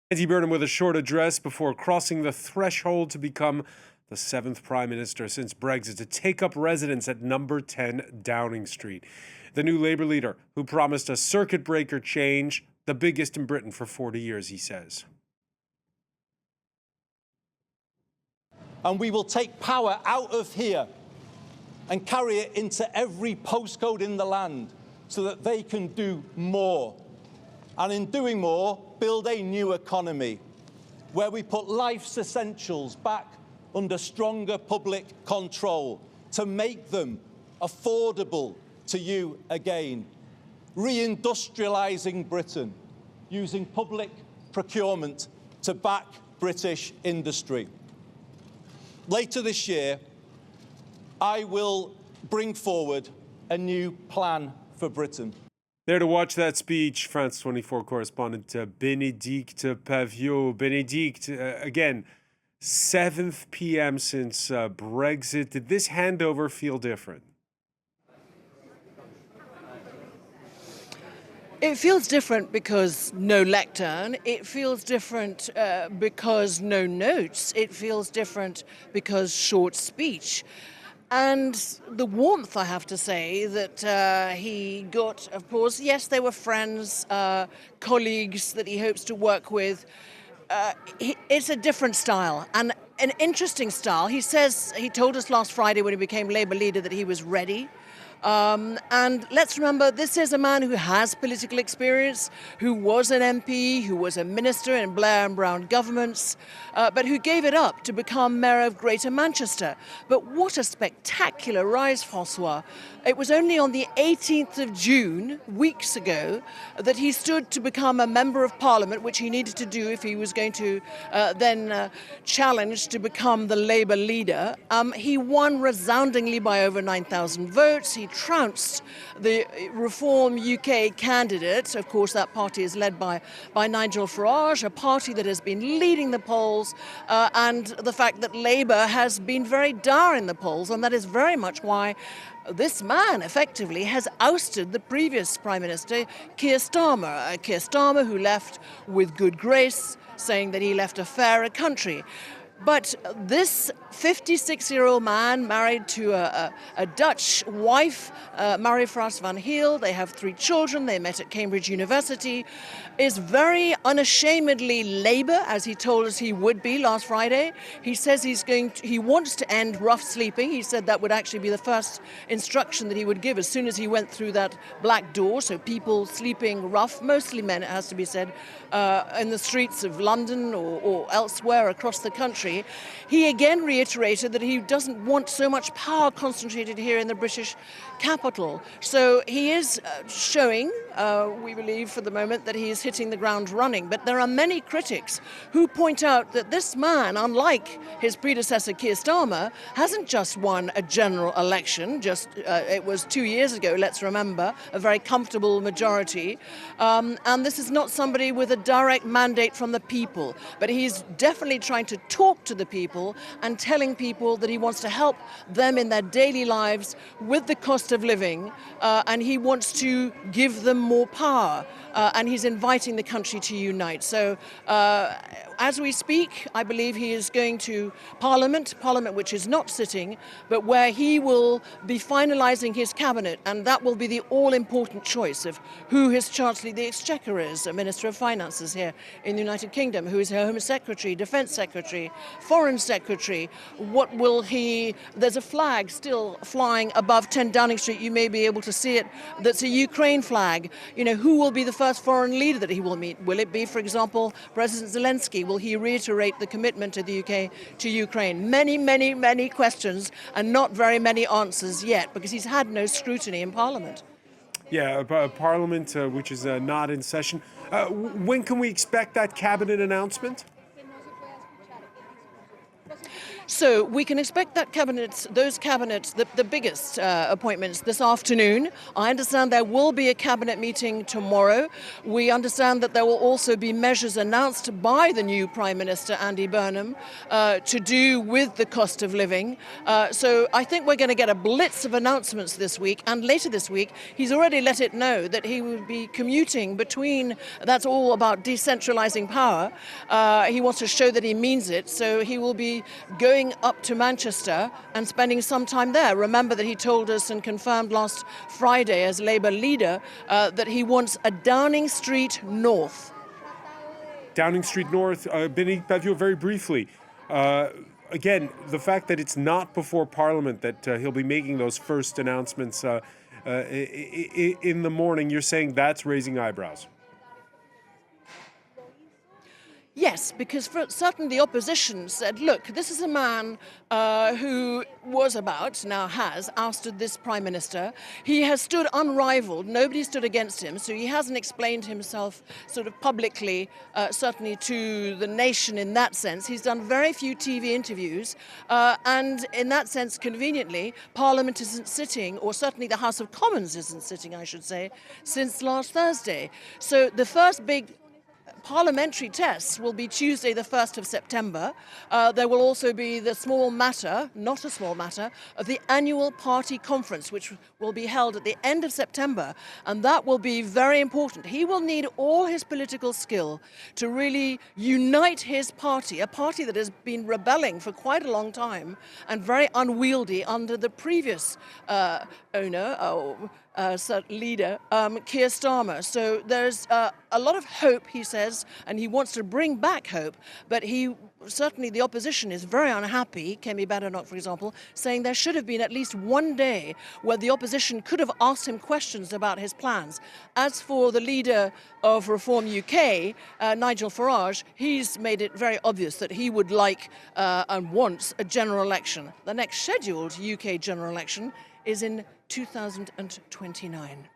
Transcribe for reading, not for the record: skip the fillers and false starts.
Andy Burnham with a short address before crossing the threshold to become the 7th Prime Minister since Brexit to take up residence at number 10 Downing Street. The new Labour leader, who promised a circuit breaker change, the biggest in Britain for 40 years, he says. And we will take power out of here and carry it into every postcode in the land so that they can do more. And in doing more, build a new economy where we put life's essentials back under stronger public control to make them affordable to you again. Reindustrialising Britain, using public procurement to back British industry. Later this year, I will bring forward a new plan for Britain. There to watch that speech, France 24 correspondent Benedicte Paviot. Benedicte, again, 7th p.m. since Brexit. Did this handover feel different? It feels different because no lectern. It feels different because no notes. It feels different because short speech. And the warmth, I have to say, that he got, of course, yes, they were friends, colleagues that he hopes to work with. It's a different style and an interesting style. He told us last Friday when he became Labour leader that he was ready. And let's remember, this is a man who has political experience, who was an MP, who was a minister in Blair and Brown governments, but who gave it up to become mayor of Greater Manchester. But what a spectacular rise, François. It was only on the 18th of June, weeks ago, that he stood to become a member of Parliament, which he needed to do if he was going to then challenge to become the Labour leader. He won resoundingly by over 9,000 votes. He trounced the Reform UK candidate. Of course, that party is led by Nigel Farage, a party that has been leading the polls, and the fact that Labour has been very dour in the polls, and that is very much why this man effectively has ousted the previous Prime Minister, Keir Starmer. Keir Starmer, who left with good grace, saying that he left a fairer country. But this 56-year-old man, married to a Dutch wife, Marie-France van Heel, they have 3 children, they met at Cambridge University, is very unashamedly Labour, as he told us he would be last Friday. He says he wants to end rough sleeping. He said that would actually be the first instruction that he would give as soon as he went through that black door. So people sleeping rough, mostly men, it has to be said, in the streets of London or elsewhere across the country. He again reiterated that he doesn't want so much power concentrated here in the British capital. So he is showing, we believe for the moment, that he is hitting the ground running. But there are many critics who point out that this man, unlike his predecessor Keir Starmer, hasn't just won a general election. It was 2 years ago, let's remember, a very comfortable majority. And this is not somebody with a direct mandate from the people. But he's definitely trying to talk to the people and telling people that he wants to help them in their daily lives with the cost of living, and he wants to give them more power, and he's inviting the country to unite. So as we speak, I believe he is going to Parliament which is not sitting, but where he will be finalising his cabinet, and that will be the all-important choice of who his Chancellor of the Exchequer is, a Minister of Finances here in the United Kingdom, who is Home Secretary, Defence Secretary, Foreign Secretary. What will he... There's a flag still flying above 10 Downing Street, you may be able to see it, that's a Ukraine flag. You know, who will be the first foreign leader that he will meet? Will it be, for example, President Zelensky? Will he reiterate the commitment of the UK to Ukraine? Many, many, many questions and not very many answers yet, because he's had no scrutiny in Parliament. Yeah, Parliament, which is not in session. When can we expect that cabinet announcement? So we can expect that those cabinets, the biggest appointments this afternoon. I understand there will be a cabinet meeting tomorrow. We understand that there will also be measures announced by the new Prime Minister, Andy Burnham, to do with the cost of living. So I think we're going to get a blitz of announcements this week, and later this week he's already let it know that he will be commuting between, that's all about decentralising power. He wants to show that he means it, so he will be going up to Manchester and spending some time there. Remember that he told us and confirmed last Friday as Labour leader that he wants a Downing Street North. Downing Street North, Benedicte Paviot, very briefly. Again, the fact that it's not before Parliament that he'll be making those first announcements in the morning, you're saying that's raising eyebrows? Yes, because certainly the opposition said, look, this is a man who now has ousted this Prime Minister. He has stood unrivaled. Nobody stood against him, so he hasn't explained himself sort of publicly, certainly to the nation in that sense. He's done very few TV interviews, and in that sense, conveniently, Parliament isn't sitting, or certainly the House of Commons isn't sitting, I should say, since last Thursday. So the first big parliamentary tests will be Tuesday, the 1st of September. There will also be the small matter, not a small matter, of the annual party conference, which will be held at the end of September. And that will be very important. He will need all his political skill to really unite his party, a party that has been rebelling for quite a long time and very unwieldy under the previous leader, Keir Starmer. So there's a lot of hope, he says, and he wants to bring back hope, but certainly the opposition is very unhappy, Kemi Badenoch, for example, saying there should have been at least one day where the opposition could have asked him questions about his plans. As for the leader of Reform UK, Nigel Farage, he's made it very obvious that he would like and wants a general election. The next scheduled UK general election is in 2029.